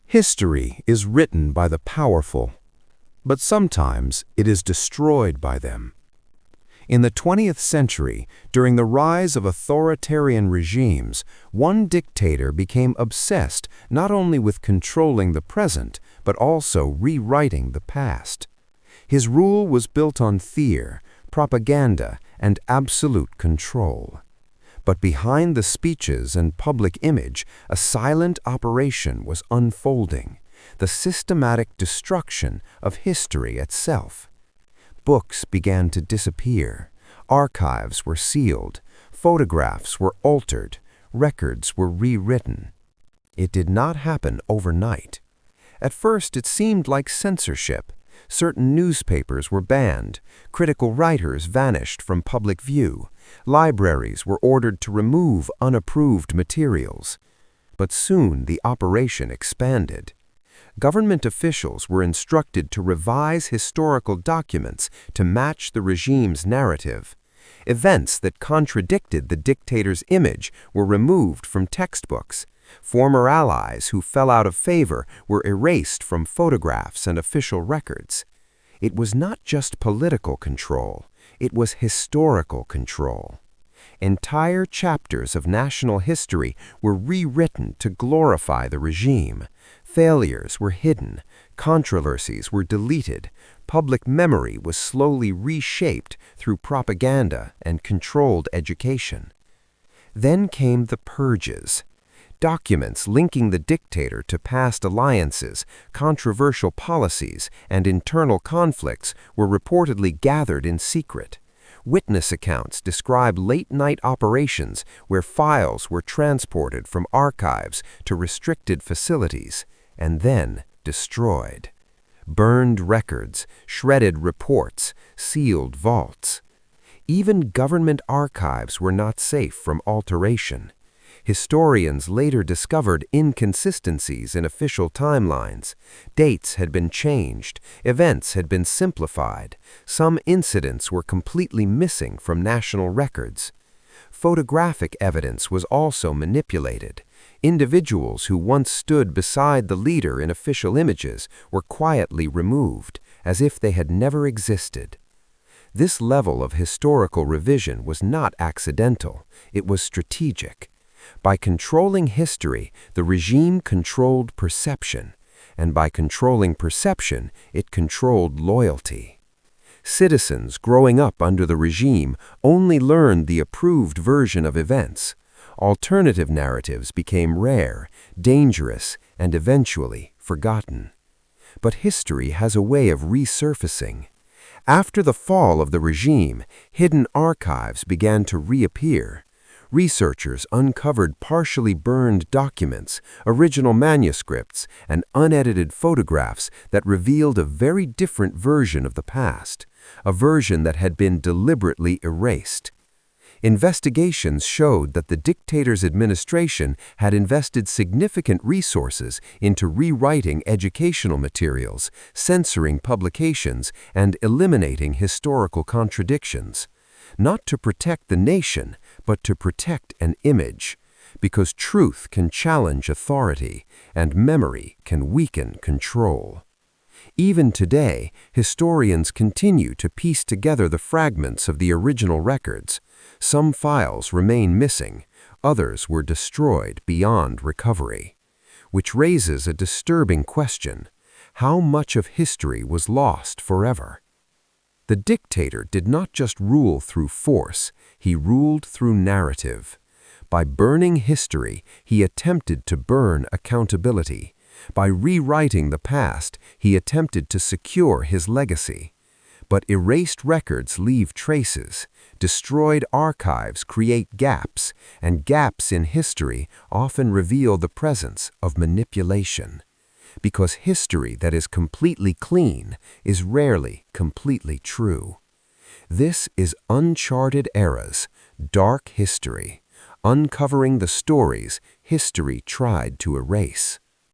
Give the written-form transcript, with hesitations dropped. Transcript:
History is written by the powerful, but sometimes it is destroyed by them. In the 20th century, during the rise of authoritarian regimes, one dictator became obsessed not only with controlling the present, but also rewriting the past. His rule was built on fear, propaganda, and absolute control. But behind the speeches and public image, a silent operation was unfolding, the systematic destruction of history itself. Books began to disappear, archives were sealed, photographs were altered, records were rewritten. It did not happen overnight. At first it seemed like censorship. Certain newspapers were banned, critical writers vanished from public view, libraries were ordered to remove unapproved materials. But soon the operation expanded. Government officials were instructed to revise historical documents to match the regime's narrative. Events that contradicted the dictator's image were removed from textbooks. Former allies who fell out of favor were erased from photographs and official records. It was not just political control, it was historical control. Entire chapters of national history were rewritten to glorify the regime. Failures were hidden, controversies were deleted, public memory was slowly reshaped through propaganda and controlled education. Then came the purges. Documents linking the dictator to past alliances, controversial policies, and internal conflicts were reportedly gathered in secret. Witness accounts describe late-night operations where files were transported from archives to restricted facilities and then destroyed. Burned records, shredded reports, sealed vaults. Even government archives were not safe from alteration. Historians later discovered inconsistencies in official timelines. Dates had been changed, events had been simplified, some incidents were completely missing from national records. Photographic evidence was also manipulated. Individuals who once stood beside the leader in official images were quietly removed, as if they had never existed. This level of historical revision was not accidental, it was strategic. By controlling history, the regime controlled perception, and by controlling perception, it controlled loyalty. Citizens growing up under the regime only learned the approved version of events. Alternative narratives became rare, dangerous, and eventually forgotten. But history has a way of resurfacing. After the fall of the regime, hidden archives began to reappear. Researchers uncovered partially burned documents, original manuscripts, and unedited photographs that revealed a very different version of the past, a version that had been deliberately erased. Investigations showed that the dictator's administration had invested significant resources into rewriting educational materials, censoring publications, and eliminating historical contradictions. Not to protect the nation, but to protect an image, because truth can challenge authority, and memory can weaken control. Even today, historians continue to piece together the fragments of the original records. Some files remain missing, others were destroyed beyond recovery. Which raises a disturbing question: how much of history was lost forever? The dictator did not just rule through force, he ruled through narrative. By burning history, he attempted to burn accountability. By rewriting the past, he attempted to secure his legacy. But erased records leave traces, destroyed archives create gaps, and gaps in history often reveal the presence of manipulation. Because history that is completely clean is rarely completely true. This is Uncharted Eras, dark history, uncovering the stories history tried to erase.